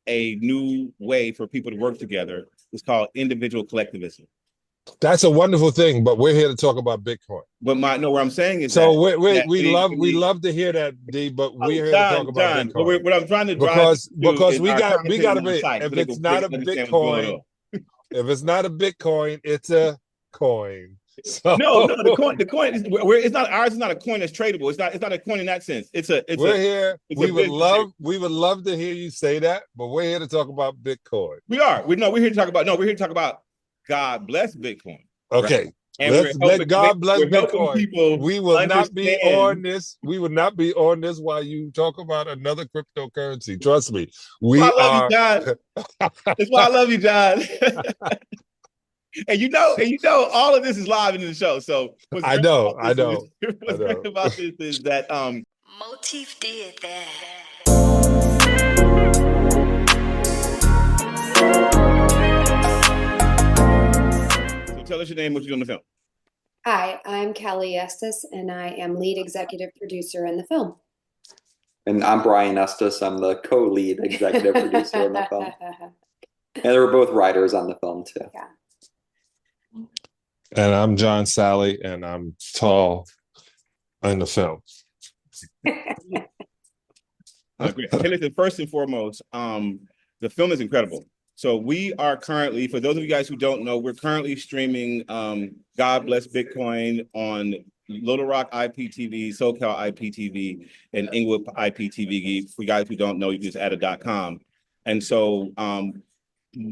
a new way for people to work together. It's called individual collectivism. That's a wonderful thing, but we're here to talk about Bitcoin. But what I'm saying is So that we love to hear that, D. But we're here to talk about John, Bitcoin what I'm trying to drive because to is we our got commentators to on be. site so If they it's can not a understand what's going Bitcoin, on. if it's not a Bitcoin, it's a coin. So No, the coin is where it's not ours. Is not a coin that's tradable. It's not a coin in that sense. we're here. It's a business. We would love to hear you say that, but we're here to talk about Bitcoin. We're here to talk about we're here to talk about God bless Bitcoin. Right? Okay. And Let God bless we're helping Bitcoin. people We will not be understand. on this. We will not be on this while you talk about another cryptocurrency. Trust me. That's We why I love you, are. John. That's why I love you, John. and all of this is live in the show. So I know. what's great about this is that Motif did that. So tell us your name, what you do in the film. Hi, I'm Kelly Estes, and I am lead executive producer in the film. And I'm Brian Estes. I'm the co-lead executive producer in the film. And they were both writers on the film too. Yeah. And I'm John Salley, and I'm tall in the film. Listen, first and foremost, the film is incredible. So we are currently, for those of you guys who don't know, we're currently streaming God Bless Bitcoin on Little Rock IPTV, SoCal IPTV, and Inglewood IPTV. For you guys who don't know, you can just add a .com. And so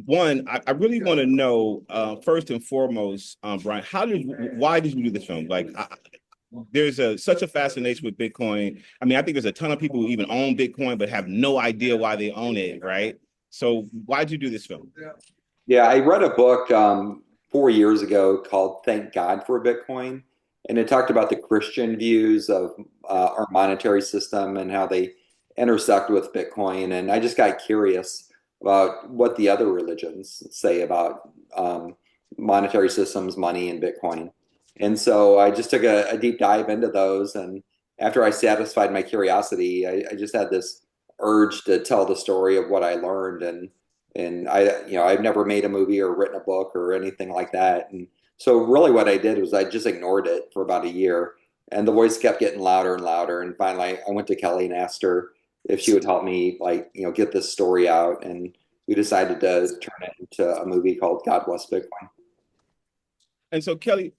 one, I really want to know first and foremost, Brian, why did you do this film? Like, there's such a fascination with Bitcoin. I mean, I think there's a ton of people who even own Bitcoin but have no idea why they own it, right? So why'd you do this film? Yeah, I read a book 4 years ago called "Thank God for Bitcoin," and it talked about the Christian views of our monetary system and how they intersect with Bitcoin. And I just got curious about what the other religions say about monetary systems, money, and Bitcoin. And so I just took a deep dive into those. And after I satisfied my curiosity, I just had this urge to tell the story of what I learned. And I've never made a movie or written a book or anything like that. And so really what I did was I just ignored it for about a year. And the voice kept getting louder and louder. And finally I went to Kelly and asked her if she would help me, get this story out. And we decided to turn it into a movie called God Bless Bitcoin. And so Kelly,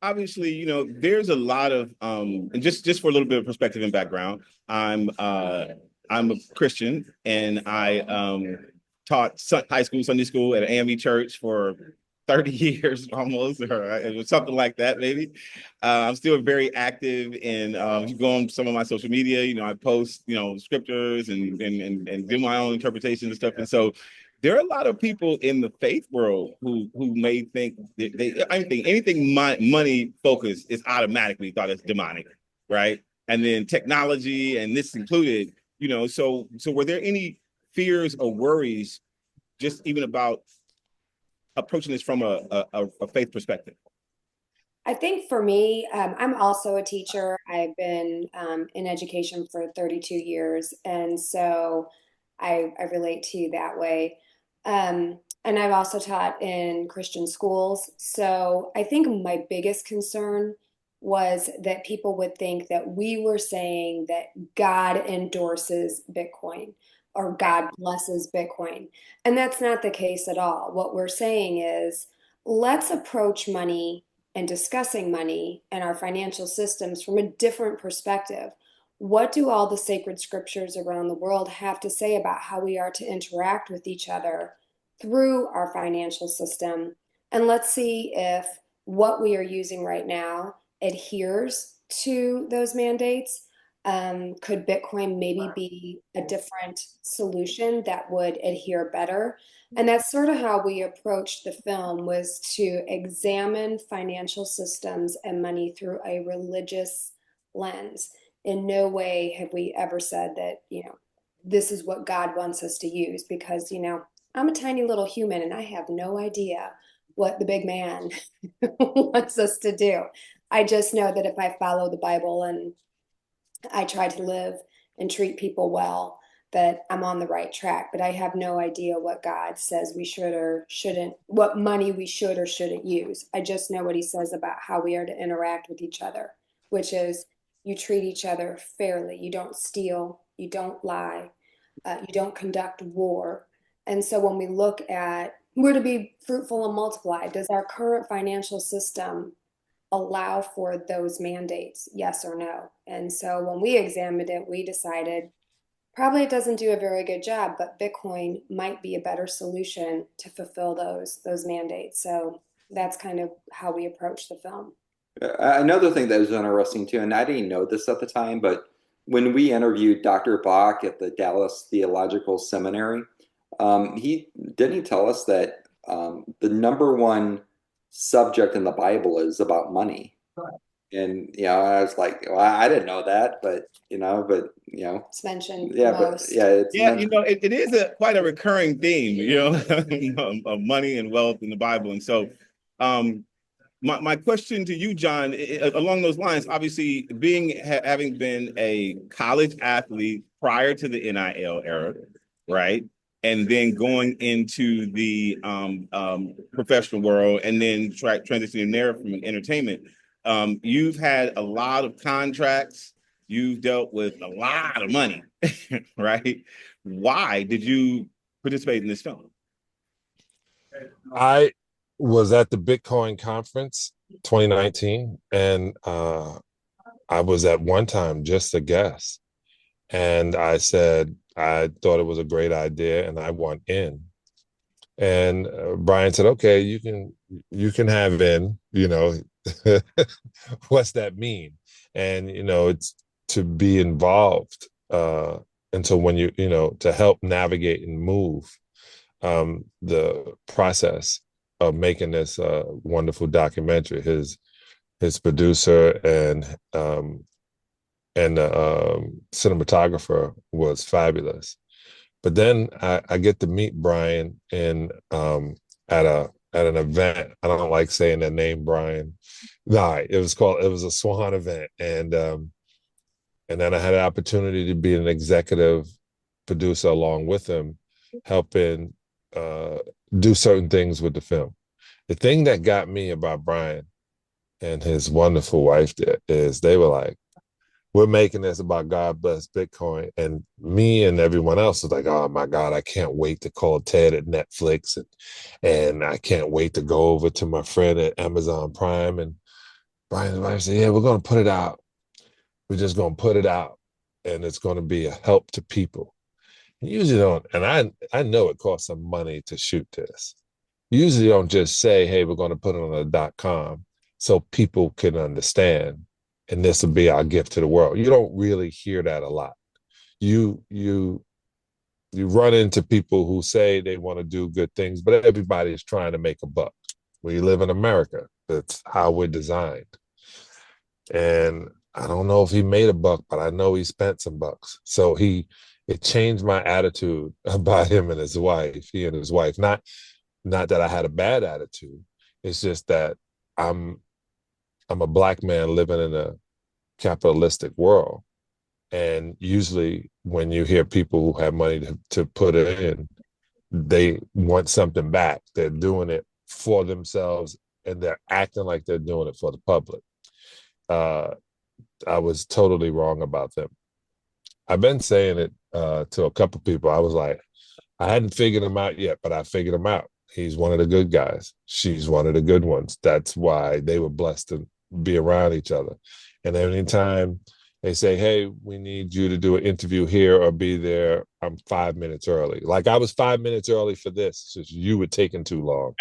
obviously, there's a lot of and just for a little bit of perspective and background, I'm a Christian, and I taught high school, Sunday school at an AME church for 30 years almost, or it was something like that, maybe. I'm still very active in you go on some of my social media, I post, scriptures and do my own interpretations and stuff. And so there are a lot of people in the faith world who may think that anything money focused is automatically thought as demonic, right? And then technology, and this included, so were there any fears or worries just even about approaching this from a faith perspective? I think for me, I'm also a teacher. I've been in education for 32 years, and so I relate to you that way. And I've also taught in Christian schools. So I think my biggest concern was that people would think that we were saying that God endorses Bitcoin or God blesses Bitcoin. And that's not the case at all. What we're saying is let's approach money and discussing money and our financial systems from a different perspective. What do all the sacred scriptures around the world have to say about how we are to interact with each other through our financial system? And let's see if what we are using right now adheres to those mandates. Could Bitcoin maybe be a different solution that would adhere better? And that's sort of how we approached the film, was to examine financial systems and money through a religious lens. In no way have we ever said that, this is what God wants us to use, because, I'm a tiny little human and I have no idea what the big man wants us to do. I just know that if I follow the Bible and I try to live and treat people well, that I'm on the right track, but I have no idea what God says we should or shouldn't, what money we should or shouldn't use. I just know what he says about how we are to interact with each other, which is you treat each other fairly. You don't steal, you don't lie, you don't conduct war. And so when we look at we're to be fruitful and multiply, does our current financial system allow for those mandates? Yes or no? And so when we examined it, we decided probably it doesn't do a very good job, but Bitcoin might be a better solution to fulfill those mandates. So that's kind of how we approach the film. Another thing that was interesting too, and I didn't know this at the time, but when we interviewed Dr. Bach at the Dallas Theological Seminary, he tell us that the number one subject in the Bible is about money. And I was like, well, I didn't know that, but it's mentioned yeah, most. but yeah, it's mentioned. It is quite a recurring theme, of money and wealth in the Bible. And so, my question to you, John, along those lines, obviously having been a college athlete prior to the NIL era, right? And then going into the professional world and then transitioning there from entertainment. You've had a lot of contracts. You've dealt with a lot of money, right? Why did you participate in this film? I was at the Bitcoin conference 2019, and I was at one time just a guest. And I said, I thought it was a great idea and I want in. And Brian said, okay, you can have in, what's that mean? And, it's to be involved. And so when to help navigate and move the process of making this wonderful documentary. His producer and the cinematographer was fabulous. But then I get to meet Brian at an event. I don't like saying the name Brian. No, it was a Swan event, and then I had an opportunity to be an executive producer along with him, helping do certain things with the film. The thing that got me about Brian and his wonderful wife is they were like, we're making this about God bless Bitcoin. And me and everyone else was like, oh my God, I can't wait to call Ted at Netflix. And I can't wait to go over to my friend at Amazon Prime. And Brian's wife said, yeah, we're going to put it out. We're just going to put it out. And it's going to be a help to people. You usually don't, and I know it costs some money to shoot this. You usually don't just say, hey, we're going to put it on a .com so people can understand, and this will be our gift to the world. You don't really hear that a lot. You run into people who say they want to do good things, but everybody is trying to make a buck. We live in America. That's how we're designed. And I don't know if he made a buck, but I know he spent some bucks. So it changed my attitude about him and his wife, he and his wife. Not that I had a bad attitude. It's just that I'm a Black man living in a capitalistic world. And usually when you hear people who have money to put it in, they want something back. They're doing it for themselves and they're acting like they're doing it for the public. I was totally wrong about them. I've been saying it to a couple people. I was like, I hadn't figured him out yet, but I figured him out. He's one of the good guys. She's one of the good ones. That's why they were blessed to be around each other. And anytime they say, hey, we need you to do an interview here or be there, I'm 5 minutes early. Like I was 5 minutes early for this. It's just you were taking too long.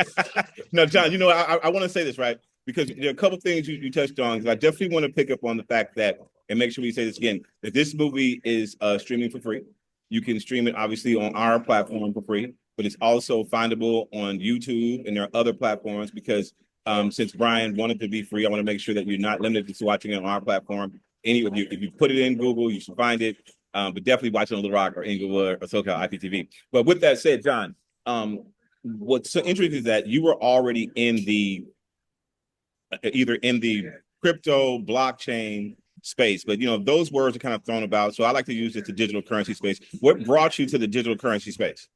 No, John, I want to say this, right? Because there are a couple of things you touched on. Because I definitely want to pick up on the fact that, and make sure we say this again, that this movie is streaming for free. You can stream it, obviously, on our platform for free, but it's also findable on YouTube and there are other platforms because since Brian wanted to be free, I want to make sure that you're not limited to watching it on our platform. Any of you, if you put it in Google, you should find it. But definitely watch it on Little Rock or Inglewood or SoCal IPTV. But with that said, John, what's so interesting is that you were already in either in the crypto blockchain space, but those words are kind of thrown about. So I like to use it, the digital currency space. What brought you to the digital currency space?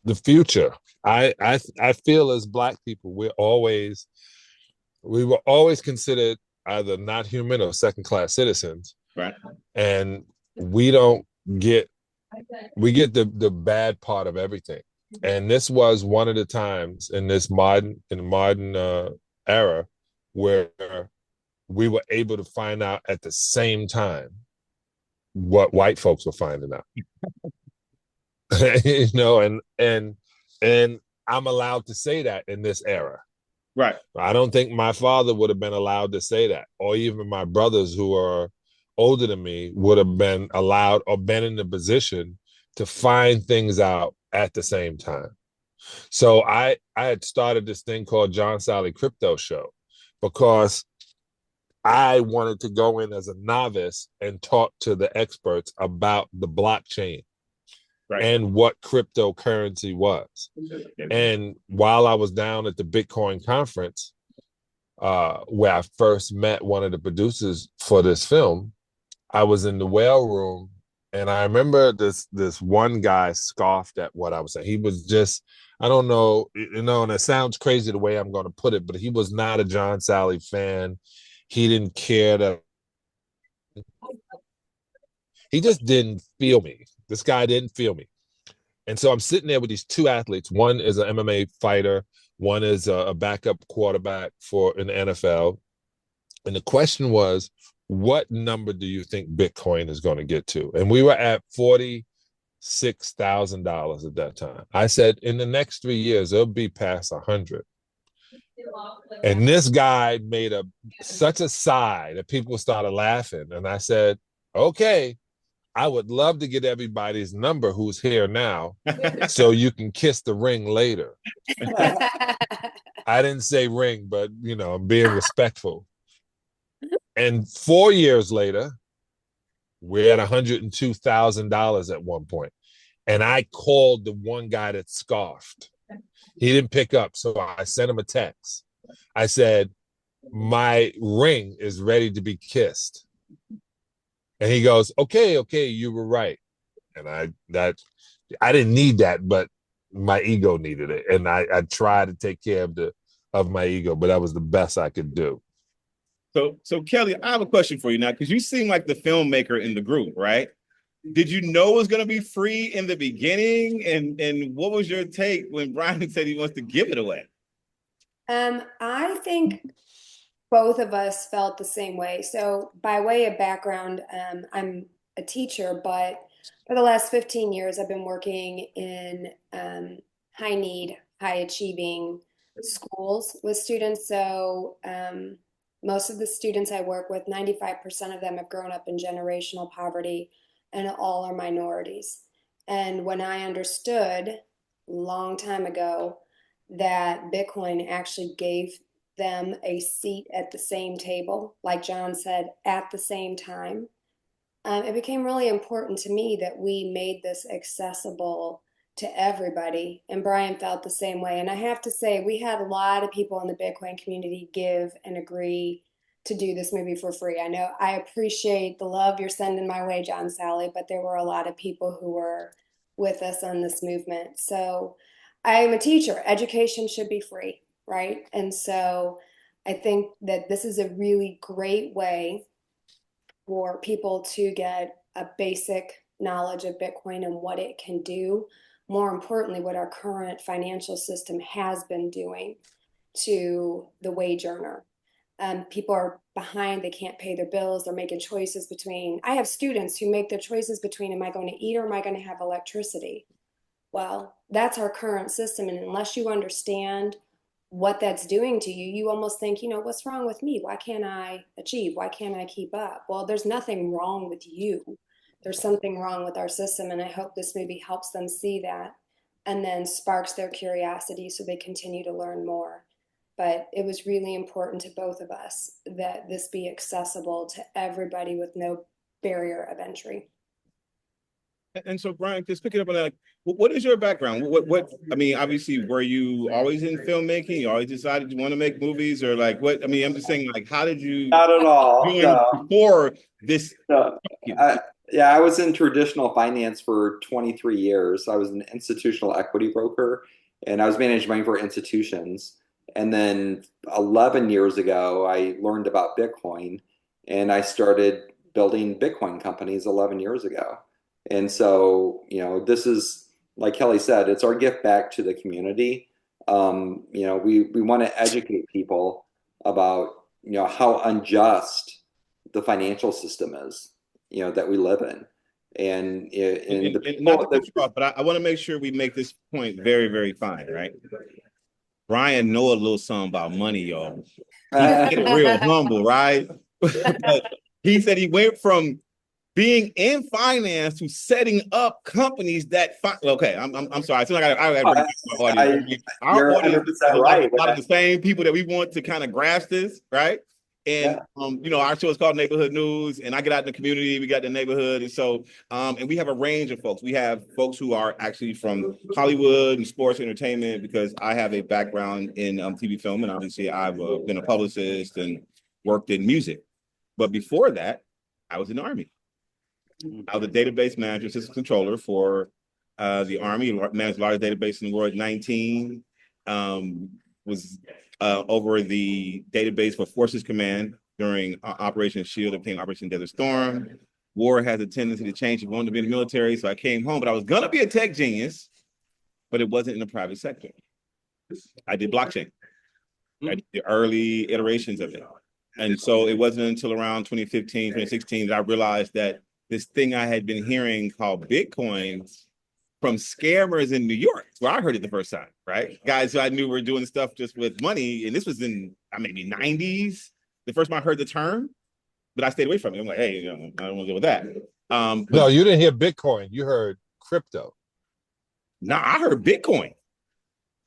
The future. I feel as Black people, we were always considered either not human or second class citizens, Right. and we don't get we get the bad part of everything. And this was one of the times in this modern era where we were able to find out at the same time what white folks were finding out. And I'm allowed to say that in this era. Right. I don't think my father would have been allowed to say that, or even my brothers who are older than me would have been allowed or been in the position to find things out at the same time. So I had started this thing called John Salley Crypto Show because I wanted to go in as a novice and talk to the experts about the blockchain. Right. And what cryptocurrency was. And while I was down at the Bitcoin conference, where I first met one of the producers for this film, I was in the whale room, and I remember this one guy scoffed at what I was saying. He was just, I don't know, and it sounds crazy the way I'm going to put it, but he was not a John Salley fan. He didn't care that. He just didn't feel me. This guy didn't feel me. And so I'm sitting there with these two athletes. One is an MMA fighter. One is a backup quarterback in the NFL. And the question was, what number do you think Bitcoin is going to get to? And we were at $46,000 at that time. I said, in the next 3 years, it'll be past 100. And this guy made such a sigh that people started laughing. And I said, okay, I would love to get everybody's number who's here now so you can kiss the ring later. I didn't say ring, but, I'm being respectful. And 4 years later, we're at $102,000 at one point. And I called the one guy that scoffed. He didn't pick up, so I sent him a text. I said, my ring is ready to be kissed. And he goes, okay, you were right. And I didn't need that, but my ego needed it. And I tried to take care of my ego, but that was the best I could do. So Kelly, I have a question for you now, because you seem like the filmmaker in the group, right? Did you know it was going to be free in the beginning? And what was your take when Brian said he wants to give it away? I think both of us felt the same way. So by way of background, I'm a teacher, but for the last 15 years, I've been working in high need, high achieving schools with students. So most of the students I work with, 95% of them have grown up in generational poverty, and all are minorities. And when I understood a long time ago that Bitcoin actually gave them a seat at the same table, like John said, at the same time, it became really important to me that we made this accessible to everybody. And Brian felt the same way. And I have to say, we had a lot of people in the Bitcoin community give and agree to do this movie for free. I know I appreciate the love you're sending my way, John Salley, but there were a lot of people who were with us on this movement. So I am a teacher. Education should be free, right? And so I think that this is a really great way for people to get a basic knowledge of Bitcoin and what it can do. More importantly, what our current financial system has been doing to the wage earner. People are behind, they can't pay their bills, they're making choices between, I have students who make their choices between, am I going to eat or am I going to have electricity? Well, that's our current system. And unless you understand what that's doing to you, you almost think, what's wrong with me? Why can't I achieve? Why can't I keep up? Well, there's nothing wrong with you. There's something wrong with our system. And I hope this movie helps them see that and then sparks their curiosity so they continue to learn more. But it was really important to both of us that this be accessible to everybody with no barrier of entry. And so, Brian, just picking up on that, What is your background? What I mean, obviously, were you always in filmmaking? You always decided you want to make movies, or like what? I mean, I'm just saying, like, how did you Not at all. join No. before this? No. Yeah, I was in traditional finance for 23 years. I was an institutional equity broker, and I was managing money for institutions. And then 11 years ago, I learned about Bitcoin, and I started building Bitcoin companies 11 years ago. And so, this is, like Kelly said, it's our gift back to the community. We want to educate people about, how unjust the financial system is, that we live in. And not to cut you off, but I want to make sure we make this point very, very fine, right? Brian know a little something about money, y'all. He's real humble, right? He said he went from being in finance to setting up companies that okay, I'm sorry. So I got to bring my audience. Our You're audience 100% is right. a lot of the same people that we want to kind of grasp this, right? And our show is called Neighborhood News, and I get out in the community. We got the neighborhood, and so and we have a range of folks. We have folks who are actually from Hollywood and sports entertainment, because I have a background in TV film, and obviously I've been a publicist and worked in music. But before that, I was in the Army. I was a database manager, system controller for the Army, managed the largest database in the world, 19. Was over the database for Forces Command during Operation Shield, obtained Operation Desert Storm. War has a tendency to change if you want to be in the military, so I came home, but I was going to be a tech genius, but it wasn't in the private sector. I did blockchain. I did the early iterations of it. And so it wasn't until around 2015, 2016 that I realized that this thing I had been hearing called Bitcoin from scammers in New York, where I heard it the first time, right? Guys who I knew were doing stuff just with money. And this was in maybe 90s, the first time I heard the term, but I stayed away from it. I'm like, hey, I don't want to deal with that. No, you didn't hear Bitcoin. You heard crypto. No, I heard Bitcoin.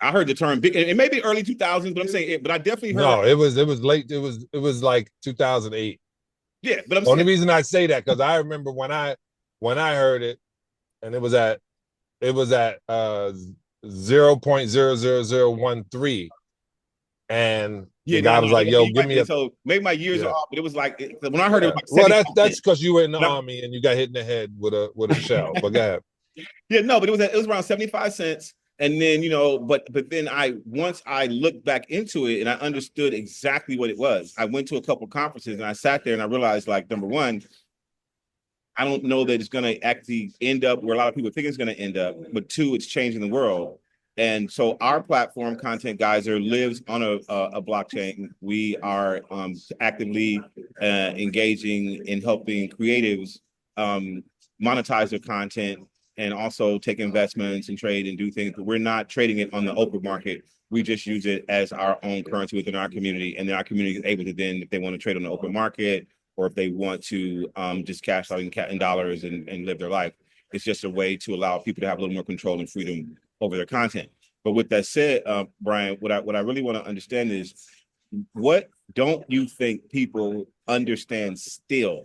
I heard the term Bitcoin. It may be early 2000s, but I'm saying it, but I definitely heard. No, it was late. It was like 2008. Yeah, but I'm only saying, reason I say that because I remember when I heard it, and it was at 0.00013, and the guy was like, "Yo, give me a." So maybe my years are off, but it was like when I heard it. Was Well, like that's because you were in the Army and you got hit in the head with a shell. But go ahead. Yeah, no, but it was around 75 cents. And then, but then once I looked back into it and I understood exactly what it was, I went to a couple of conferences and I sat there and I realized, like, number one, I don't know that it's going to actually end up where a lot of people think it's going to end up, but two, it's changing the world. And so our platform, Content Geyser, lives on a blockchain. We are actively engaging in helping creatives monetize their content and also take investments and trade and do things. But we're not trading it on the open market. We just use it as our own currency within our community. And then our community is able to then, if they want to trade on the open market, or if they want to just cash out in dollars and live their life, it's just a way to allow people to have a little more control and freedom over their content. But with that said, Brian, what I really want to understand is, what don't you think people understand still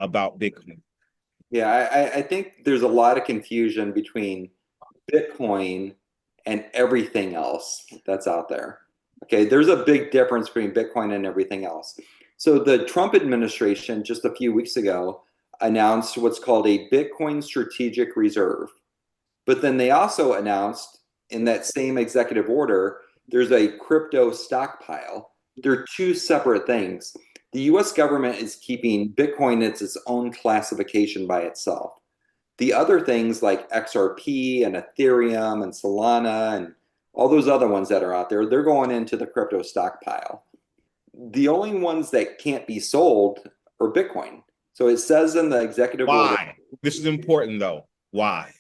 about Bitcoin? Yeah, I think there's a lot of confusion between Bitcoin and everything else that's out there. Okay, there's a big difference between Bitcoin and everything else. So the Trump administration just a few weeks ago announced what's called a Bitcoin strategic reserve. But then they also announced in that same executive order, there's a crypto stockpile. They're two separate things. The US government is keeping Bitcoin as its own classification by itself. The other things like XRP and Ethereum and Solana and all those other ones that are out there, they're going into the crypto stockpile. The only ones that can't be sold are Bitcoin. So it says in the executive order. Why? This is important though. Why?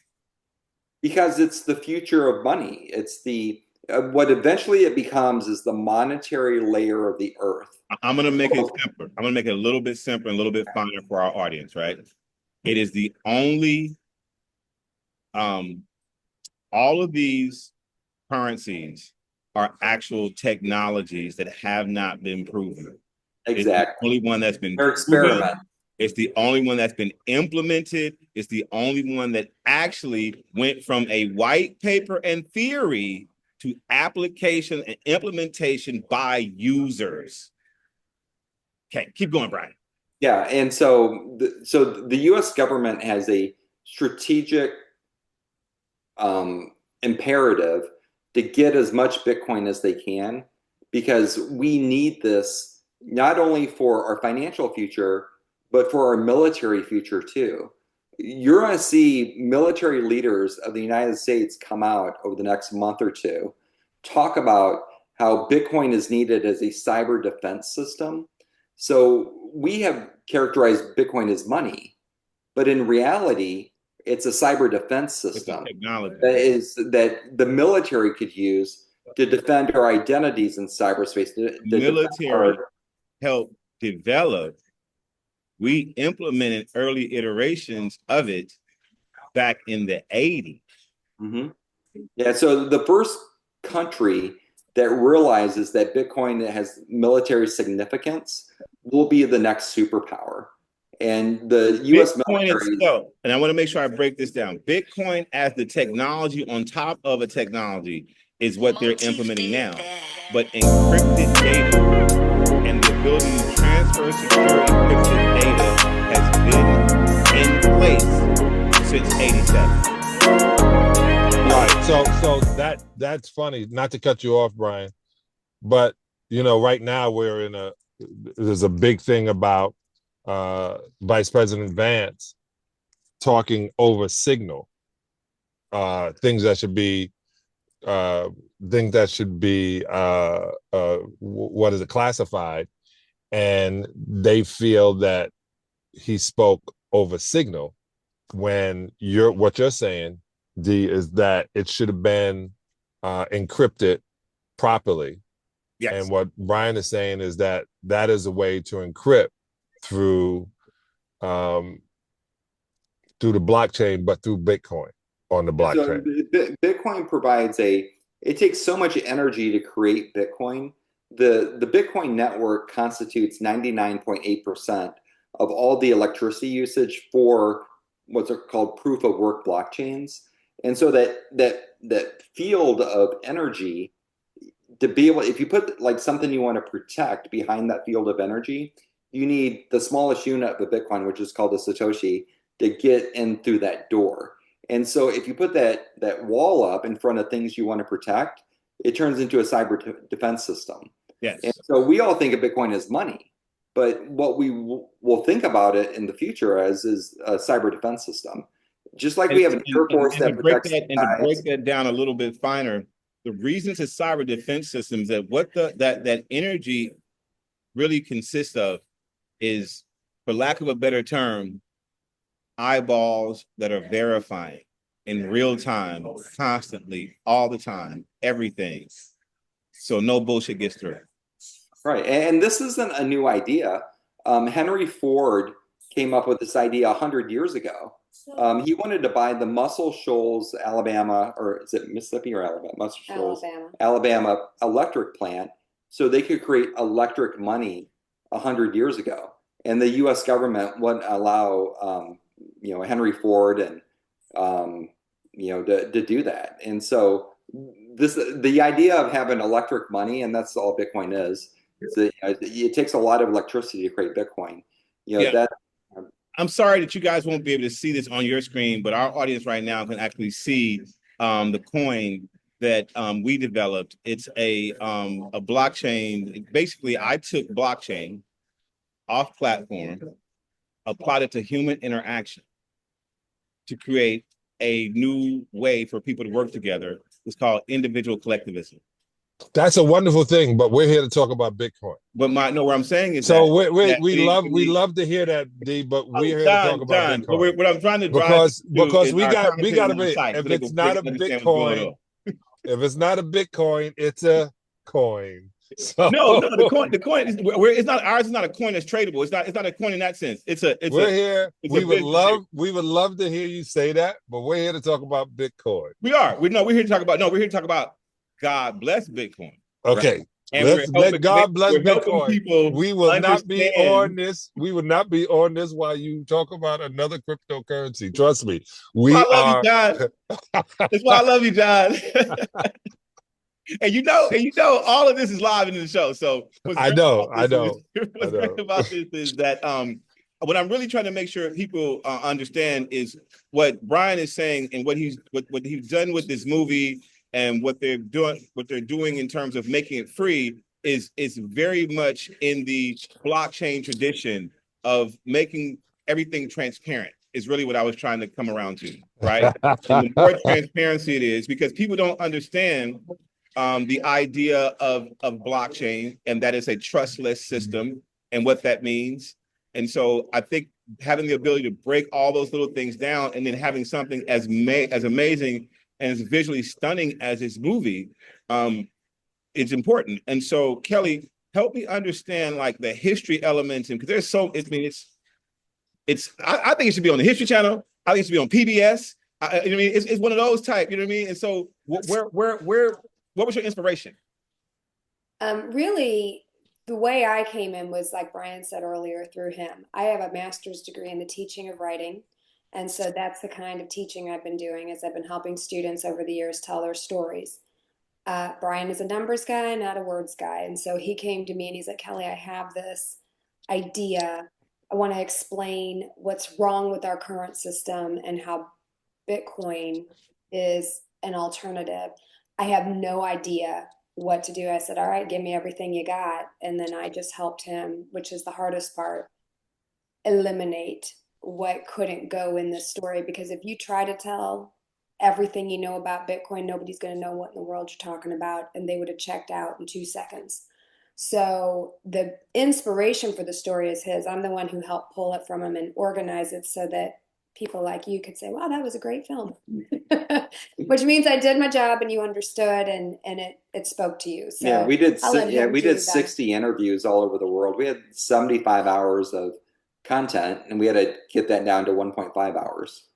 Because it's the future of money. It's the what eventually it becomes is the monetary layer of the earth. I'm going to make it simpler. I'm going to make it a little bit simpler and a little bit finer for our audience, right? It is the only, all of these currencies are actual technologies that have not been proven. Exactly. It's the only one that's been They're experiments. It's the only one that's been implemented. It's the only one that actually went from a white paper and theory to application and implementation by users. Okay, keep going, Brian. Yeah, and so the U.S. government has a strategic imperative to get as much Bitcoin as they can, because we need this not only for our financial future, but for our military future too. You're going to see military leaders of the United States come out over the next month or two, talk about how Bitcoin is needed as a cyber defense system. So we have characterized Bitcoin as money, but in reality, it's a cyber defense system that the military could use to defend our identities in cyberspace. Military helped develop. We implemented early iterations of it back in the 80s. Mm-hmm. Yeah, so the first country that realizes that Bitcoin has military significance will be the next superpower. And the U.S. Bitcoin military itself, and I want to make sure I break this down. Bitcoin as the technology on top of a technology is what they're implementing now. But encrypted data and the ability to transfer secure encrypted data has been in place since 87. Right. So that's funny. Not to cut you off, Brian, but right now there's a big thing about Vice President Vance talking over signal, things that should be what is it, classified, and they feel that he spoke over signal, when what you're saying, D, is that it should have been encrypted properly. Yes. And what Brian is saying is that is a way to encrypt through the blockchain, but through Bitcoin on the blockchain. So Bitcoin provides it takes so much energy to create Bitcoin. The Bitcoin network constitutes 99.8% of all the electricity usage for what's called proof of work blockchains. And so that field of energy, to be able, if you put like something you want to protect behind that field of energy, you need the smallest unit of a Bitcoin, which is called a Satoshi, to get in through that door. And so if you put that wall up in front of things you want to protect, it turns into a cyber defense system. Yes. And so we all think of Bitcoin as money, but what we will think about it in the future as is a cyber defense system. Just like we have an Air Force that protects. To break that down a little bit finer, the reasons it's cyber defense systems, that what that energy really consists of is, for lack of a better term, eyeballs that are verifying in real time, constantly, all the time, everything. So no bullshit gets through. Right, and this isn't a new idea. Henry Ford came up with this idea 100 years ago. He wanted to buy the Muscle Shoals, Alabama, or is it Mississippi or Alabama? Muscle Shoals, Alabama electric plant, so they could create electric money 100 years ago. And the U.S. government wouldn't allow, Henry Ford and, to do that. And so the idea of having electric money, and that's all Bitcoin is. It takes a lot of electricity to create Bitcoin. I'm sorry that you guys won't be able to see this on your screen, but our audience right now can actually see the coin that we developed. It's a blockchain. Basically, I took blockchain off platform, applied it to human interaction to create a new way for people to work together. It's called individual collectivism. That's a wonderful thing, but we're here to talk about Bitcoin. But what I'm saying is, so we love to hear that, D. But we're here to talk about Bitcoin. What I'm trying to drive because we got to be. If it's not a Bitcoin, it's a coin. So no, the coin is it's not ours. Is not a coin that's tradable. It's not a coin in that sense. We're here. We would love to hear you say that, but we're here to talk about Bitcoin. We're here to talk about God bless Bitcoin. Okay. Right? And Let's let God bless we're helping Bitcoin. people We will not be on understand. this. We will not be on this while you talk about another cryptocurrency. Trust me. I We love you, are. John. That's why I love you, John. and you know, all of this is live in the show. So I know. I know. what's great about this is that what I'm really trying to make sure people understand is what Brian is saying and what he's done with this movie and what they're doing in terms of making it free is very much in the blockchain tradition of making everything transparent. Is really what I was trying to come around to, right? And the more transparency it is, because people don't understand the idea of blockchain and that it's a trustless system and what that means. And so I think having the ability to break all those little things down and then having something as amazing and as visually stunning as this movie is important. And so Kelly, help me understand like the history elements, and because there's so I think it should be on the History Channel. I think it should be on PBS. You know what I mean? It's one of those type. You know what I mean? And so what was your inspiration? Really, the way I came in was like Brian said earlier, through him. I have a master's degree in the teaching of writing. And so that's the kind of teaching I've been doing, as I've been helping students over the years tell their stories. Brian is a numbers guy, not a words guy. And so he came to me and he's like, Kelly, I have this idea. I want to explain what's wrong with our current system and how Bitcoin is an alternative. I have no idea what to do. I said, all right, give me everything you got. And then I just helped him, which is the hardest part, eliminate what couldn't go in this story. Because if you try to tell everything you know about Bitcoin, nobody's going to know what in the world you're talking about. And they would have checked out in 2 seconds. So the inspiration for the story is his. I'm the one who helped pull it from him and organize it so that people like you could say, wow, that was a great film. Which means I did my job and you understood and it spoke to you. So yeah, we did that. 60 interviews all over the world. We had 75 hours of content and we had to get that down to 1.5 hours.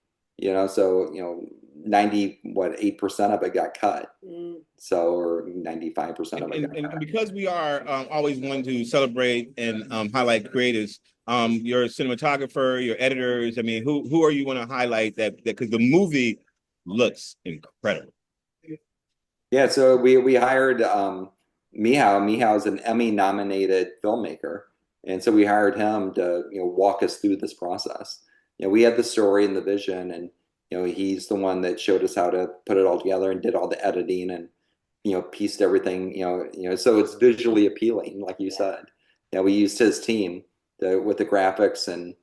So 8% of it got cut. So, or 95% of it got cut. And because we are always wanting to celebrate and highlight creators, your cinematographer, your editors, I mean, who are you want to highlight that because the movie looks incredible. Yeah, so we hired Mihao. Mihao is an Emmy-nominated filmmaker, and so we hired him to walk us through this process. We had the story and the vision, and he's the one that showed us how to put it all together and did all the editing and pieced everything. So it's visually appealing, like you said. We used his team with the graphics, and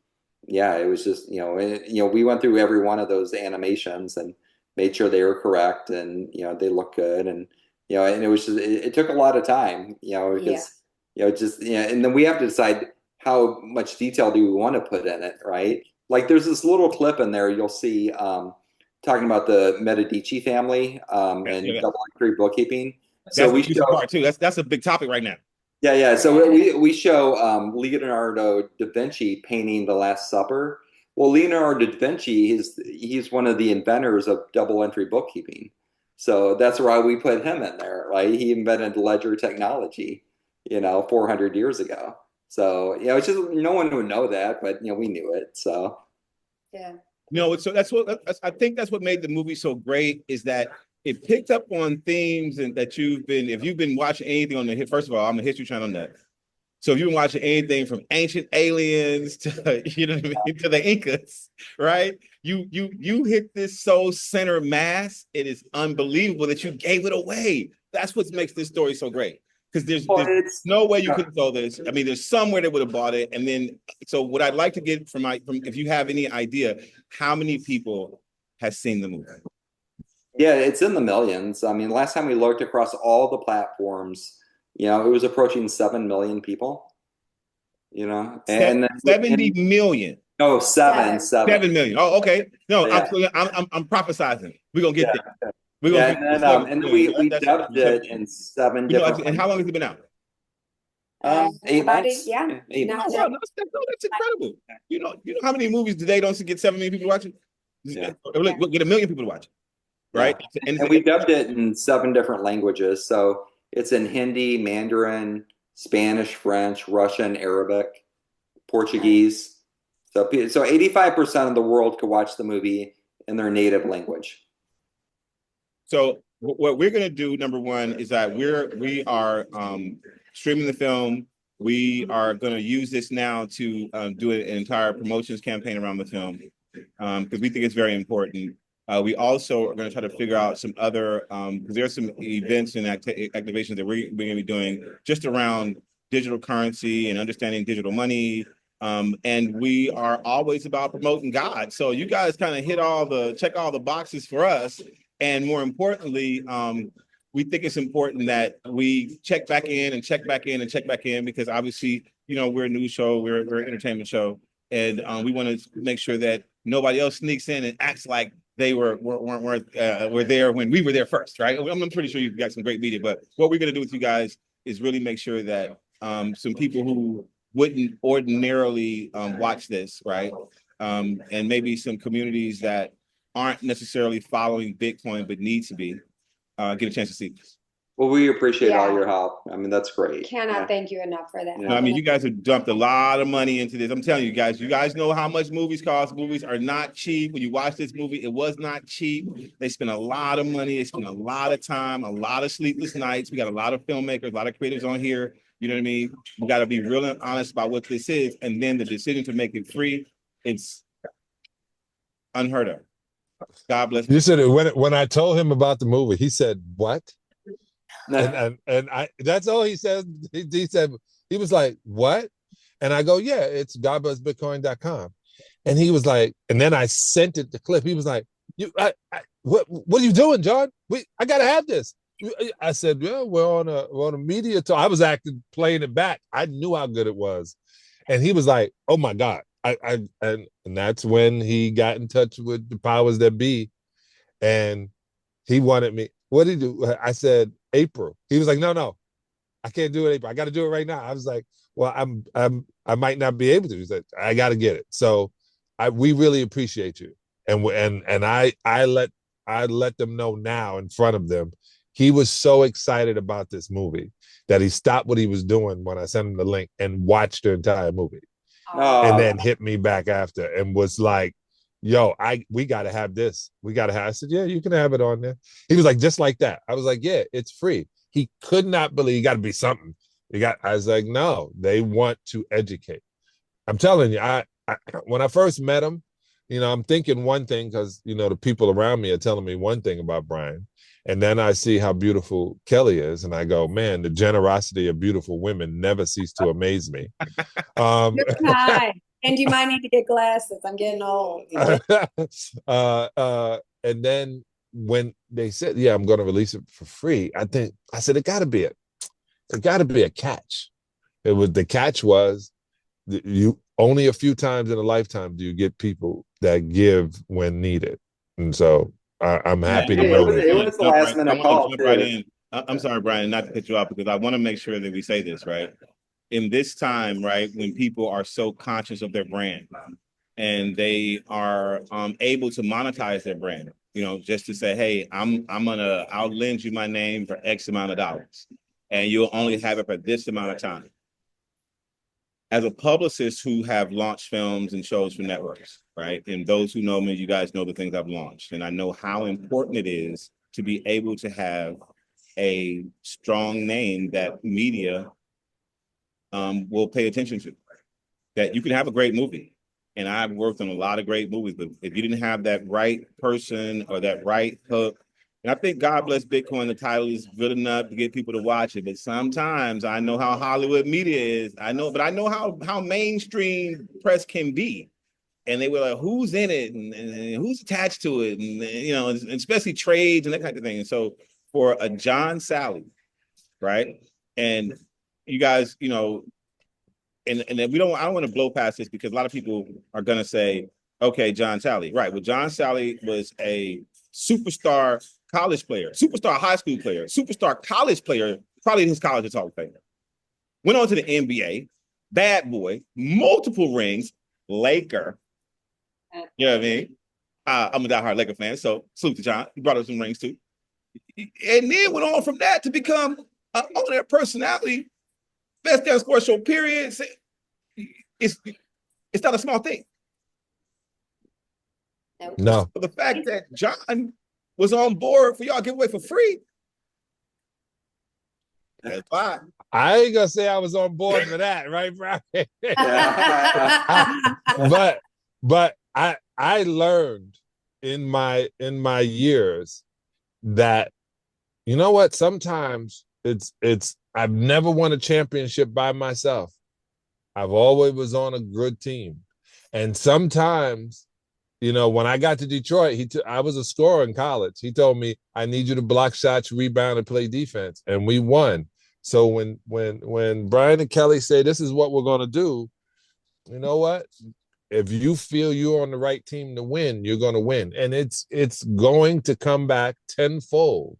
yeah, it was just we went through every one of those animations and made sure they were correct and they look good, and and it was just it took a lot of time because and then we have to decide how much detail do we want to put in it, right? Like there's this little clip in there you'll see talking about the Medici family and double entry bookkeeping. So we show part too. That's a big topic right now. Yeah. So we show Leonardo da Vinci painting the Last Supper. Well, Leonardo da Vinci he's one of the inventors of double entry bookkeeping. So that's why we put him in there, right? He invented ledger technology, 400 years ago. So it's just no one would know that, but we knew it. So yeah. So I think that's what made the movie so great is that it picked up on themes and that if you've been watching anything on first of all, I'm a History Channel nut. So if you've been watching anything from ancient aliens to to the Incas, right? You hit this soul center mass. It is unbelievable that you gave it away. That's what makes this story so great. Because there's no way you could have told this. I mean, there's somewhere they would have bought it. And then, so what I'd like to get from if you have any idea, how many people has seen the movie? Yeah, it's in the millions. I mean, last time we looked across all the platforms, it was approaching 7 million people. And then 70 million. No, 7 million. Oh, okay. No, yeah. I'm prophesizing. We're gonna get there. And then we dubbed it in 7 different. And how long has it been out? 8 months. Yeah. 8 months. Wow, that's incredible. You know how many movies today don't get 7 million people watching? Yeah. Get 1 million people to watch it, right? Yeah. And we dubbed it in 7 different languages. So It's in Hindi, Mandarin, Spanish, French, Russian, Arabic, Portuguese. So 85% of the world could watch the movie in their native language. So what we're going to do, number one, is that we are streaming the film. We are going to use this now to do an entire promotions campaign around the film because we think it's very important. We also are going to try to figure out some other because there are some events and activations that we're going to be doing just around digital currency and understanding digital money. And we are always about promoting God. So you guys kind of check all the boxes for us. And more importantly, we think it's important that we check back in and check back in and check back in because obviously, we're a news show, we're an entertainment show, and we want to make sure that nobody else sneaks in and acts like they were there when we were there first, right? I'm pretty sure you've got some great media, but what we're going to do with you guys is really make sure that some people who wouldn't ordinarily watch this, right? And maybe some communities that aren't necessarily following Bitcoin but need to be get a chance to see this. Well, we appreciate all your help. I mean, that's great. Cannot thank you enough for that. I mean, you guys have dumped a lot of money into this. I'm telling you guys know how much movies cost. Movies are not cheap. When you watch this movie, it was not cheap. They spent a lot of money. They spent a lot of time, a lot of sleepless nights. We got a lot of filmmakers, a lot of creators on here. You know what I mean? We got to be real and honest about what this is. And then the decision to make it free, it's unheard of. God bless. You said it when I told him about the movie, he said, "What?" And I that's all he said. He said he was like, "What?" And I go, "Yeah, it's godblessbitcoin.com." And he was like, and then I sent it to Cliff. He was like, what are you doing, John? I gotta have this. I said, "Yeah, we're on a media talk." I was playing it back. I knew how good it was. And he was like, "Oh my God." And that's when he got in touch with the powers that be, and he wanted me. What did he do? I said April. He was like, "No, I can't do it April. I got to do it right now." I was like, "Well, I might not be able to." He said, "I got to get it." So, we really appreciate you, and I let them know now in front of them. He was so excited about this movie that he stopped what he was doing when I sent him the link and watched the entire movie. And then hit me back after and was like, "Yo, we gotta have this. We gotta have." I said, "Yeah, you can have it on there." He was like, "Just like that." I was like, "Yeah, it's free." He could not believe. You got to be something. I was like, "No, they want to educate." I'm telling you, I when I first met him, I'm thinking one thing because the people around me are telling me one thing about Brian, and then I see how beautiful Kelly is, and I go, "Man, the generosity of beautiful women never cease to amaze me." And you might need to get glasses. I'm getting old. And then when they said, "Yeah, I'm going to release it for free," I said, it got to be a catch. The catch was you only a few times in a lifetime do you get people that give when needed, and so I'm happy to know that. It was the last minute call. Jump right in. I'm sorry, Brian, not to cut you off because I want to make sure that we say this right. In this time, right, when people are so conscious of their brand and they are able to monetize their brand, just to say, "Hey, I'll lend you my name for X amount of dollars, and you'll only have it for this amount of time." As a publicist who have launched films and shows for networks, right, and those who know me, you guys know the things I've launched, and I know how important it is to be able to have a strong name that media will pay attention to. That you can have a great movie, and I've worked on a lot of great movies, but if you didn't have that right person or that right hook, and I think God Bless Bitcoin, the title is good enough to get people to watch it, but sometimes I know how Hollywood media is. I know how mainstream press can be. And they were like, who's in it and who's attached to it? And especially trades and that kind of thing. And so for a John Salley, right? And you guys, and I don't want to blow past this because a lot of people are going to say, okay, John Salley, right? Well, John Salley was a superstar college player, superstar high school player, superstar college player, probably in his college Hall of Fame. Went on to the NBA, bad boy, multiple rings, Laker. You know what I mean? I'm a diehard Laker fan, so salute to John. He brought us some rings too. And then went on from that to become on their personality, best damn sports show, period. It's not a small thing. No. The fact that John was on board for y'all give away for free. That's fine. I ain't gonna say I was on board for that, right, Brian? but I learned in my years that, you know what, sometimes it's I've never won a championship by myself. I've always was on a good team. And sometimes, you know, when I got to Detroit, I was a scorer in college. He told me, I need you to block shots, rebound, and play defense. And we won. So when Brian and Kelly say, this is what we're going to do, you know what? If you feel you're on the right team to win, you're going to win. And it's going to come back tenfold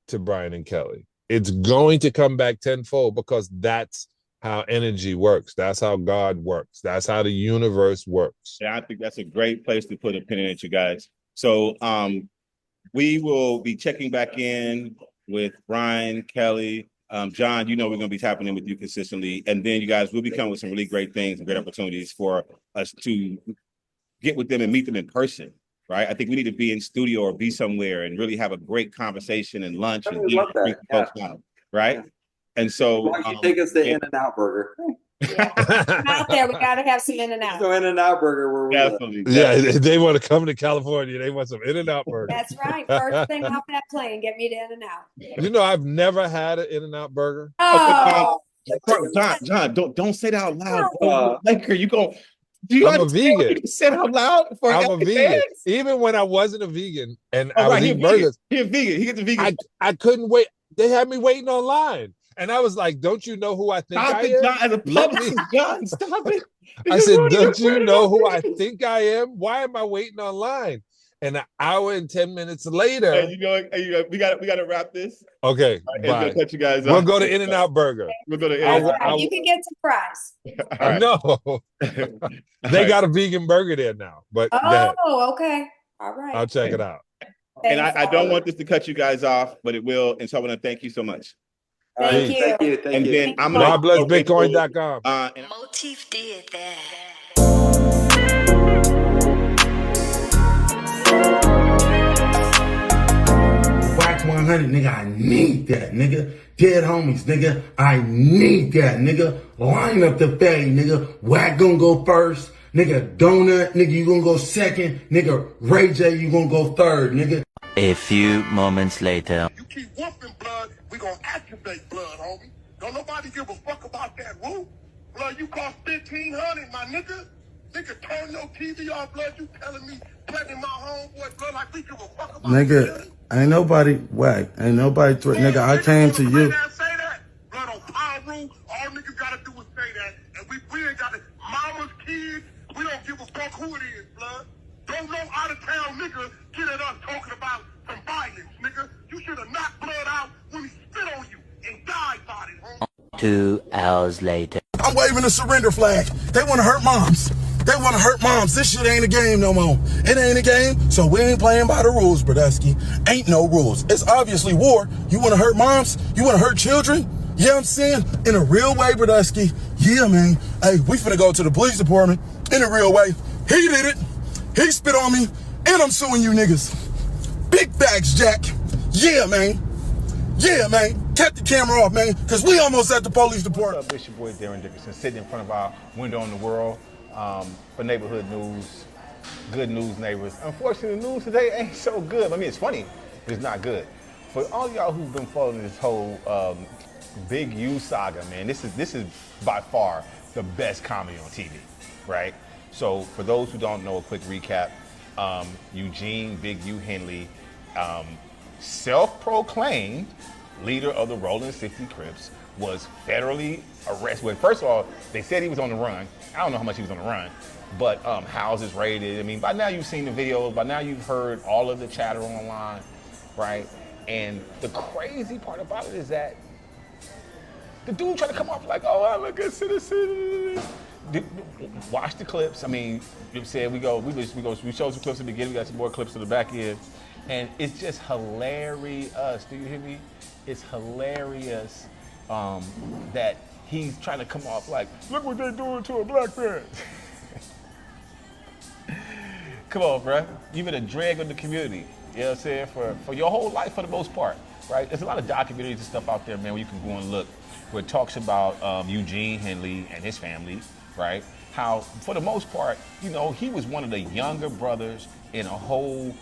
to Brian and Kelly. It's going to come back tenfold because that's how energy works. That's how God works. That's how the universe works. Yeah, I think that's a great place to put a pin in it, you guys. So we will be checking back in with Brian, Kelly, John. You know we're going to be tapping in with you consistently. And then you guys will be coming with some really great things and great opportunities for us to get with them and meet them in person, right? I think we need to be in studio or be somewhere and really have a great conversation and lunch and love that. folks out, right? Yeah. And so why don't you take us to In-N-Out Burger? Yeah. Out there, we got to have some In-N-Out. So In-N-Out Burger where we definitely. Yeah, they want to come to California. They want some In-N-Out burger. That's right. First thing off that plane, get me to In-N-Out. You know, I've never had an In-N-Out burger. Oh, John, don't say that out loud. Laker, you go. I'm a vegan. You say it out loud for I'm a vegan. fans? Even when I wasn't a vegan and I Oh, was right, eating burgers, He's vegan. He gets a vegan. I couldn't wait. They had me waiting online. And I was like, don't you know who I think Stop I it, am? John. As a publicist, John, stop it. I said, don't you know who I think I am? Why am I waiting online? And an hour and 10 minutes later. Hey, you know, we got to wrap this. Okay, Bye. Cut you guys we'll off. go to In-N-Out Burger. We'll go to you can get some fries. Right. No, they got a vegan burger there now. But oh, okay. All right. I'll check it out. And I don't want this to cut you guys off, but it will. And so I want to thank you so much. Thank you. Thank you. And then I'm gonna GodBlessBitcoin.com. Motif did that. WACK 100, nigga, I need that, nigga. Dead homies, nigga, I need that, nigga. Line up the fade, nigga. WACK gonna go first. Nigga, Donut, nigga, you gonna go second. Nigga, Ray J, you gonna go third, nigga. A few moments later. You keep whooping blood, we gonna activate blood, homie. Don't nobody give a fuck about that roof. Blood, you cost $1,500, my nigga. Nigga, turn your TV off, blood. You telling me threatening my homeboy, blood, like we give a fuck about Nigga, ain't nobody WACK. Ain't nobody nigga, I came to you. Say that. Blood on power rule, all niggas gotta do is say that. And we ain't got it. Mama's kids, we don't give a fuck who it is, blood. Don't no out of town nigga get at us talking about some violence, nigga. You should have knocked blood out when he spit on you and died about it, homie. 2 hours later. I'm waving a surrender flag. They want to hurt moms. They want to hurt moms. This shit ain't a game no more. It ain't a game, so we ain't playing by the rules, Brodusky. Ain't no rules. It's obviously war. You want to hurt moms? You want to hurt children? You know what I'm saying? In a real way, Brodusky. Yeah, man. Hey, we finna go to the police department in a real way. He did it. He spit on me, and I'm suing you niggas. Big facts, Jack. Yeah, man. Yeah, man. Cut the camera off, man, because we almost at the police department. What's up, it's your boy Darren Dickerson, sitting in front of our window on the world for neighborhood news, good news neighbors. Unfortunately, the news today ain't so good. I mean, it's funny, but it's not good. For all y'all who've been following this whole Big U saga, man, this is by far the best comedy on TV, right? So for those who don't know, a quick recap, Eugene Big U Henley, self-proclaimed leader of the Rolling 60 Crips, was federally arrested. Well, first of all, they said he was on the run. I don't know how much he was on the run, but houses raided. I mean, by now you've seen the videos. By now you've heard all of the chatter online, right? And the crazy part about it is that the dude tried to come off like, oh, I'm a good citizen. Watch the clips. I mean, you said we showed some clips at the beginning. We got some more clips at the back end. And it's just hilarious. Do you hear me? it's hilarious that he's trying to come off like, look what they're doing to a black man. Come on, bruh. You've been a drag on the community, you know what I'm saying, for your whole life for the most part, right? There's a lot of documentaries and stuff out there, man, where you can go and look, where it talks about Eugene Henley and his family, right? How, for the most part, you know, he was one of the younger brothers in a whole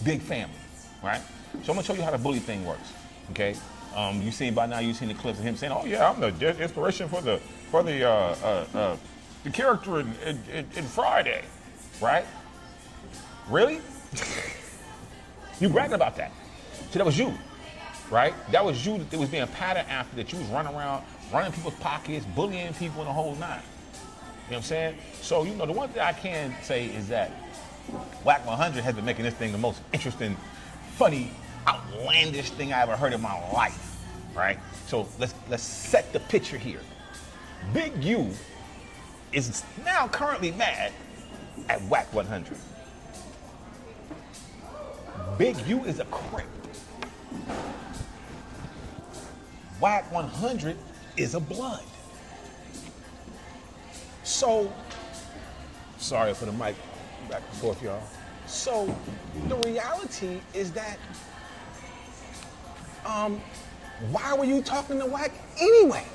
big family, right? So I'm gonna show you how the bully thing works, okay? You seen by now, you've seen the clips of him saying, oh yeah, I'm the inspiration for the character in Friday, right? Really? You bragging about that. So that was you, right? That was you that was being patterned after, that you was running around, running people's pockets, bullying people in the whole nine. You know what I'm saying? So, you know, the one thing I can say is that WACK 100 has been making this thing the most interesting, funny, outlandish thing I ever heard in my life, right? So let's set the picture here. Big U is now currently mad at WACK 100. Big U is a Crip. WACK 100 is a Blood. So, sorry for the mic back and forth, y'all. So, the reality is that, why were you talking to WACK anyway?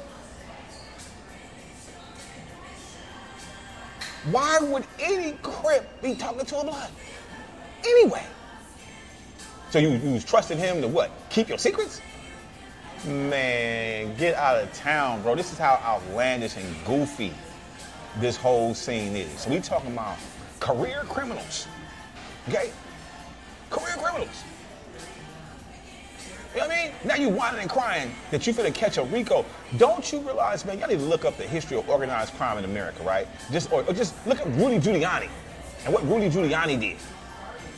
Why would any Crip be talking to a Blood anyway? So you was trusting him to what? Keep your secrets? Man, get out of town, bro. This is how outlandish and goofy this whole scene is. So we talking about career criminals, okay? Career criminals. You know what I mean? Now you whining and crying that you finna catch a RICO. Don't you realize, man, y'all need to look up the history of organized crime in America, right? Or just look up Rudy Giuliani and what Rudy Giuliani did,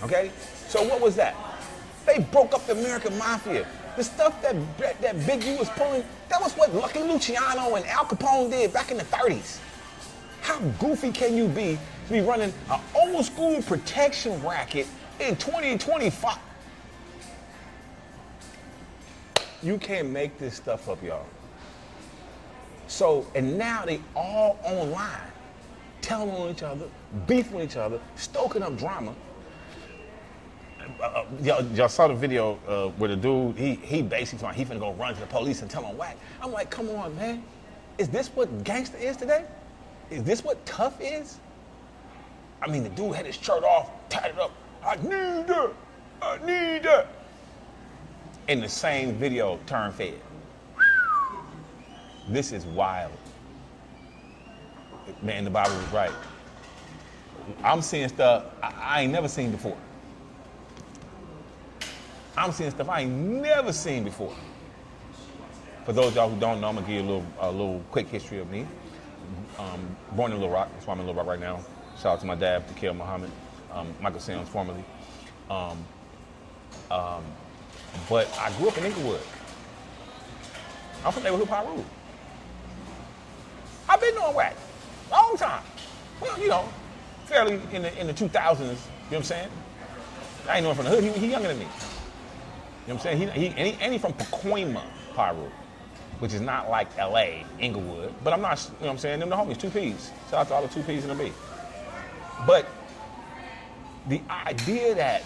okay? So what was that? They broke up the American Mafia. The stuff that Big U was pulling, that was what Lucky Luciano and Al Capone did back in the 30s. How goofy can you be to be running an old school protection racket in 2025? You can't make this stuff up, y'all. So, and now they all online, telling on each other, beefing with each other, stoking up drama. Y'all saw the video where the dude, he basically thought he finna go run to the police and tell them WACK. I'm like, come on, man. Is this what gangster is today? Is this what tough is? I mean, the dude had his shirt off, tied it up. I need that. In the same video, turned fed. This is wild. Man, the Bible was right. I'm seeing stuff I ain't never seen before. I'm seeing stuff I ain't never seen before. For those of y'all who don't know, I'm gonna give you a little quick history of me. Born in Little Rock, that's why I'm in Little Rock right now. Shout out to my dad, Takil Muhammad, Michael Sims formerly. But I grew up in Inglewood. I'm from neighborhood Piru. I've been doing WACK long time. Well, you know, fairly in the 2000s. You know what I'm saying? I ain't know him from the hood. He younger than me. You know what I'm saying? He from Pacoima, Piru, which is not like LA, Inglewood. But I'm not, you know what I'm saying? Them the homies, 2Ps. Shout out to all the 2Ps and the B. But the idea that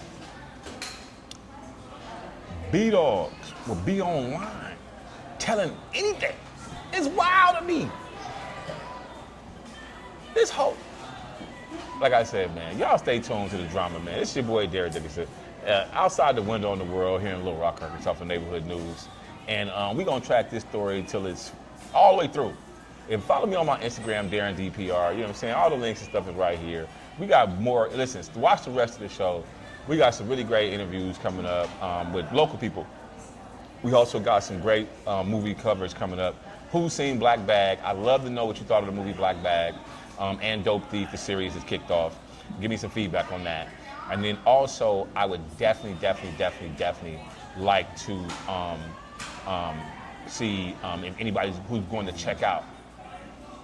B-Dogs will be online telling anything is wild to me. This whole, like I said, man, y'all stay tuned to the drama, man. It's your boy, Derek Dickinson. Outside the window in the world here in Little Rock, Arkansas for Neighborhood News. And we're going to track this story until it's all the way through. And follow me on my Instagram, Darren DPR. You know what I'm saying? All the links and stuff is right here. We got more. Listen, watch the rest of the show. We got some really great interviews coming up with local people. We also got some great movie coverage coming up. Who's seen Black Bag? I'd love to know what you thought of the movie Black Bag. And Dope Thief, the series is kicked off. Give me some feedback on that. And then also, I would definitely like to see if anybody who's going to check out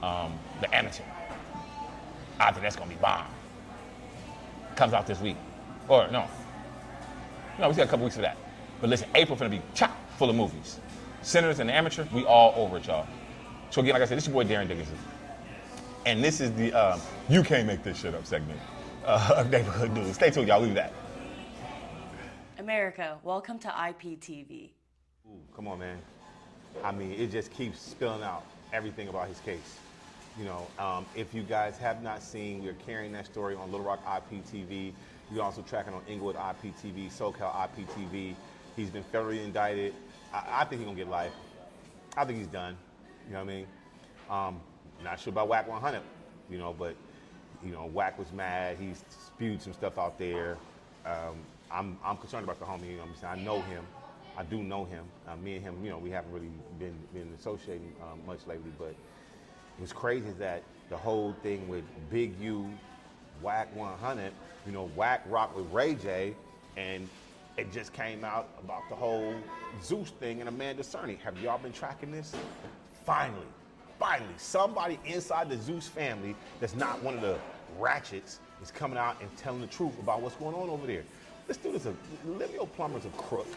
The Amateur. I think that's going to be bomb. Comes out this week. Or no, we still got a couple weeks for that. But listen, April finna be chop full of movies. Sinners and Amateur, we all over it, y'all. So again, like I said, this is your boy Darren Dickinson. And this is the You Can't Make This Shit Up segment of Neighborhood News. Stay tuned, y'all. We'll be back. America, welcome to IPTV. Ooh, come on, man. I mean, it just keeps spilling out everything about his case. You know, if you guys have not seen, we're carrying that story on Little Rock IPTV. You can also track it on Inglewood IPTV, SoCal IPTV. He's been federally indicted. I think he's gonna get life. I think he's done. You know what I mean? Not sure about WACK 100, you know, but you know, WACK was mad. He's spewed some stuff out there. I'm concerned about the homie. You know what I'm saying? I know him. I do know him. Me and him, you know, we haven't really been associating much lately, but it was crazy that the whole thing with Big U, WACK 100, you know, WACK rocked with Ray J, and it just came out about the whole Zeus thing and Amanda Cerny. Have y'all been tracking this? Finally, somebody inside the Zeus family that's not one of the ratchets is coming out and telling the truth about what's going on over there. This dude is Lemuel Plummer's a crook,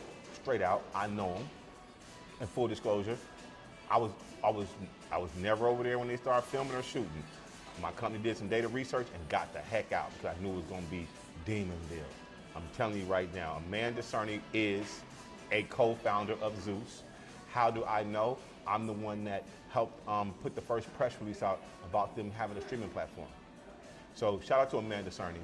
straight out. I know him. And full disclosure, I was never over there when they started filming or shooting. My company did some data research and got the heck out because I knew it was going to be Demonville. I'm telling you right now, Amanda Cerny is a co-founder of Zeus. How do I know? I'm the one that helped put the first press release out about them having a streaming platform. So shout out to Amanda Cerny.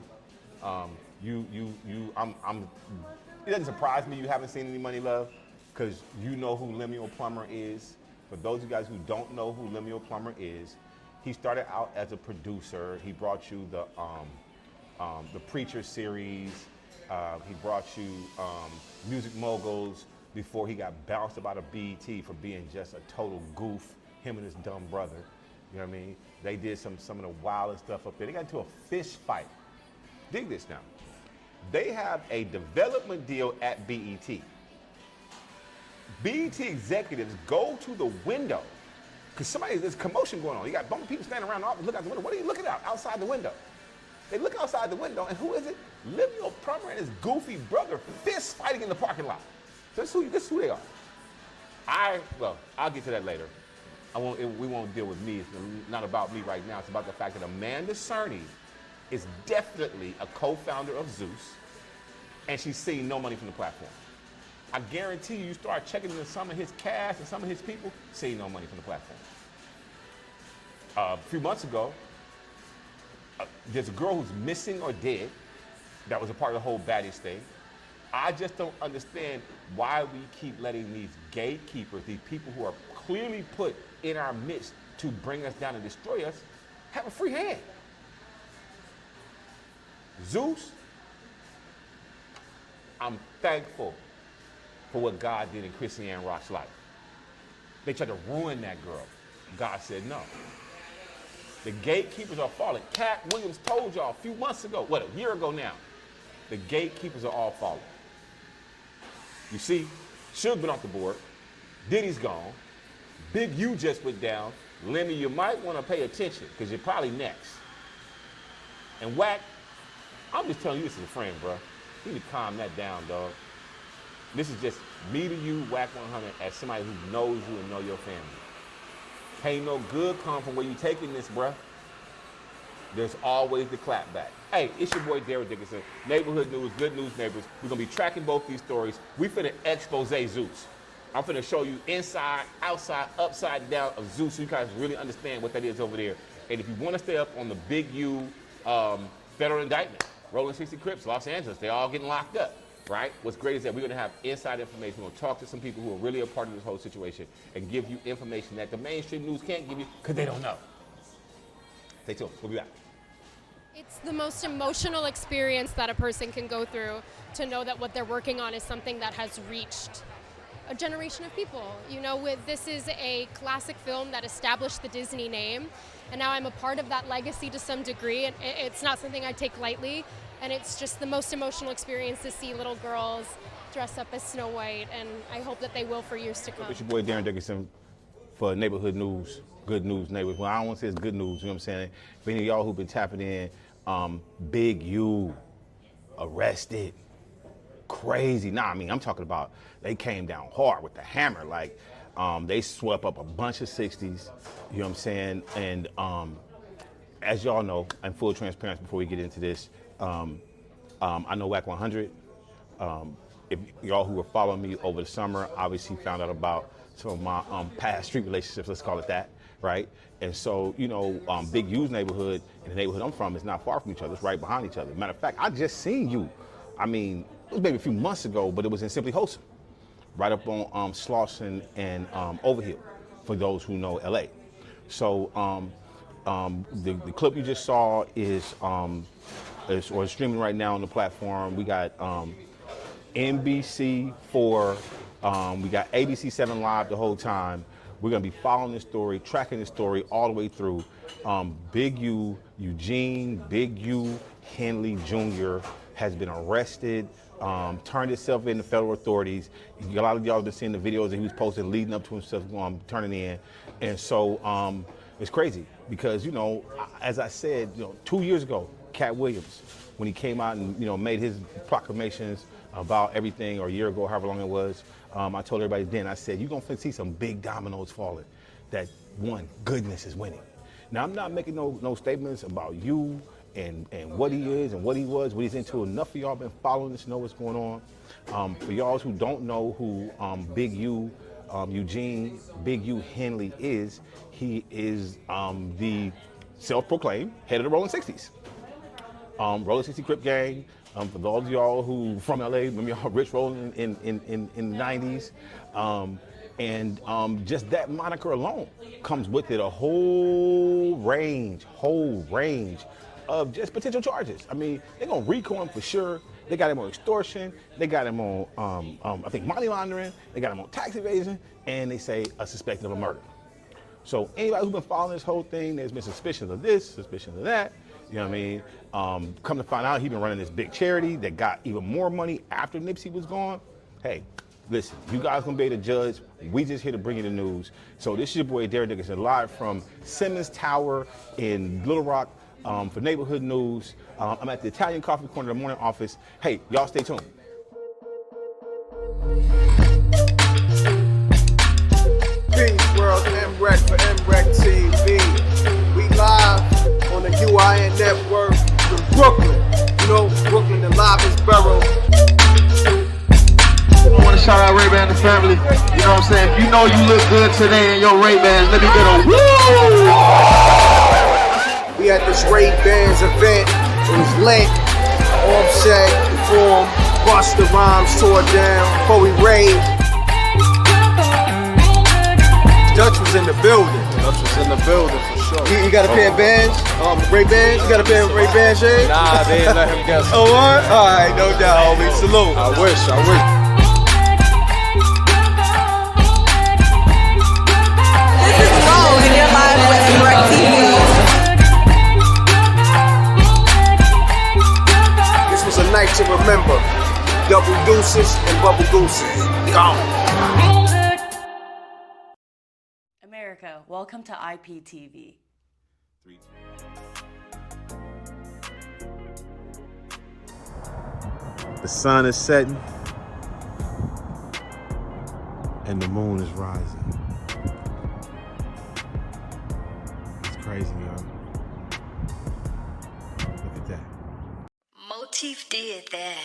It doesn't surprise me you haven't seen any Money Love because you know who Lemuel Plummer is. For those of you guys who don't know who Lemuel Plummer is, he started out as a producer. He brought you the Preacher series. He brought you Music Moguls before he got bounced about a BET for being just a total goof, him and his dumb brother. You know what I mean? They did some of the wildest stuff up there. They got into a fist fight. Dig this now. They have a development deal at BET. BET executives go to the window because there's commotion going on. You got a bunch of people standing around the office, look out the window. What are you looking at outside the window? They look outside the window, and who is it? Lemuel Plummer and his goofy brother fist fighting in the parking lot. So this is who they are. I'll get to that later. We won't deal with me. It's not about me right now. It's about the fact that Amanda Cerny is definitely a co-founder of Zeus, and she's seeing no money from the platform. I guarantee you start checking into some of his cast and some of his people, seeing no money from the platform. A few months ago, there's a girl who's missing or dead that was a part of the whole baddies thing. I just don't understand why we keep letting these gatekeepers, these people who are clearly put in our midst to bring us down and destroy us, have a free hand. Zeus, I'm thankful for what God did in Christiane Rock's life. They tried to ruin that girl. God said no. The gatekeepers are falling. Cat Williams told y'all a few months ago, a year ago now, the gatekeepers are all falling. You see, Suge been off the board. Diddy's gone. Big U just went down. Lemmy, you might want to pay attention because you're probably next. And WACK, I'm just telling you this as a friend, bro. You need to calm that down, dog. This is just me to you, WACK 100, as somebody who knows you and know your family. Can't no good come from where you taking this, bruh. There's always the clap back. Hey, it's your boy Darren Dickinson. Neighborhood News, Good News Neighbors. We're gonna be tracking both these stories. We finna expose Zeus. I'm finna show you inside, outside, upside down of Zeus so you guys really understand what that is over there. And if you wanna stay up on the Big U federal indictment, Rolling 60 Crips, Los Angeles, they're all getting locked up, right? What's great is that we're gonna have inside information. We're gonna talk to some people who are really a part of this whole situation and give you information that the mainstream news can't give you because they don't know. Stay tuned, we'll be back. It's the most emotional experience that a person can go through to know that what they're working on is something that has reached a generation of people. You know, this is a classic film that established the Disney name, and now I'm a part of that legacy to some degree, and it's not something I take lightly, and it's just the most emotional experience to see little girls dress up as Snow White, and I hope that they will for years to come. It's your boy Darren Dickinson for Neighborhood News, Good News Neighbors. Well, I don't want to say it's good news, you know what I'm saying? For any of y'all who've been tapping in, Big U arrested. crazy. Nah, I mean, I'm talking about they came down hard with the hammer. Like, they swept up a bunch of 60s, you know what I'm saying? And as y'all know, and full transparency before we get into this, I know WACK 100. If y'all who were following me over the summer obviously found out about some of my past street relationships, let's call it that, right? And so, you know, Big U's neighborhood and the neighborhood I'm from is not far from each other. It's right behind each other. Matter of fact, I just seen you. I mean, it was maybe a few months ago, but it was in Simply Wholesome, right up on Slauson and Overhill, for those who know LA. So the clip you just saw is streaming right now on the platform. We got NBC4, we got ABC7 Live the whole time. We're gonna be following this story, tracking this story all the way through. Big U, Eugene Henley Jr. has been arrested, turned himself in to federal authorities. A lot of y'all have been seeing the videos that he was posting leading up to himself turning in. And so it's crazy because, you know, as I said, you know, 2 years ago, Cat Williams, when he came out and, you know, made his proclamations about everything, or a year ago, however long it was, I told everybody then, I said, you're gonna see some big dominoes falling, that one, goodness is winning. Now, I'm not making no statements about you and what he is and what he was, what he's into. Enough of y'all been following this to know what's going on. For y'all who don't know who Big U, Eugene Big U Henley is, he is the self-proclaimed head of the Rolling 60s. Rolling 60 Crip Gang. For those of y'all who from LA, remember y'all Rich Rolling in the 90s. Just that moniker alone comes with it a whole range of just potential charges. I mean, they're gonna RICO him for sure. They got him on extortion. They got him on, I think, money laundering. They got him on tax evasion, and they say a suspected of a murder. So anybody who's been following this whole thing, there's been suspicions of this, suspicions of that. You know what I mean? Come to find out, he's been running this big charity that got even more money after Nipsey was gone. Hey, listen, you guys gonna be able to judge. We just here to bring you the news. So this is your boy Derek Dickinson, live from Simmons Tower in Little Rock for Neighborhood News. I'm at the Italian Coffee Corner, the morning office. Hey, y'all stay tuned. Peace World, MREC for MREC TV. We live on the UIN network in Brooklyn. You know, Brooklyn, the livest borough. I want to shout out Ray-Ban the family. You know what I'm saying? If you know you look good today in your Ray-Bans, let me get a woo! We at this Ray-Bans event. It was lit. Offset, perform, Busta Rhymes tore down before we raid. Dutch was in the building. Dutch was in the building for sure. You got a pair of bands? Ray-Bans? You got a pair of Ray-Bans, Shay? Nah, they didn't let him guess. Oh, what? Alright, no doubt, homie. Salute. I wish. This is Mo, and you're live with NREC TV. This was a night to remember. Double deuces and bubble gooses. Gone. America, welcome to IPTV. The sun is setting and the moon is rising. It's crazy, y'all. Look at that. Motif did that.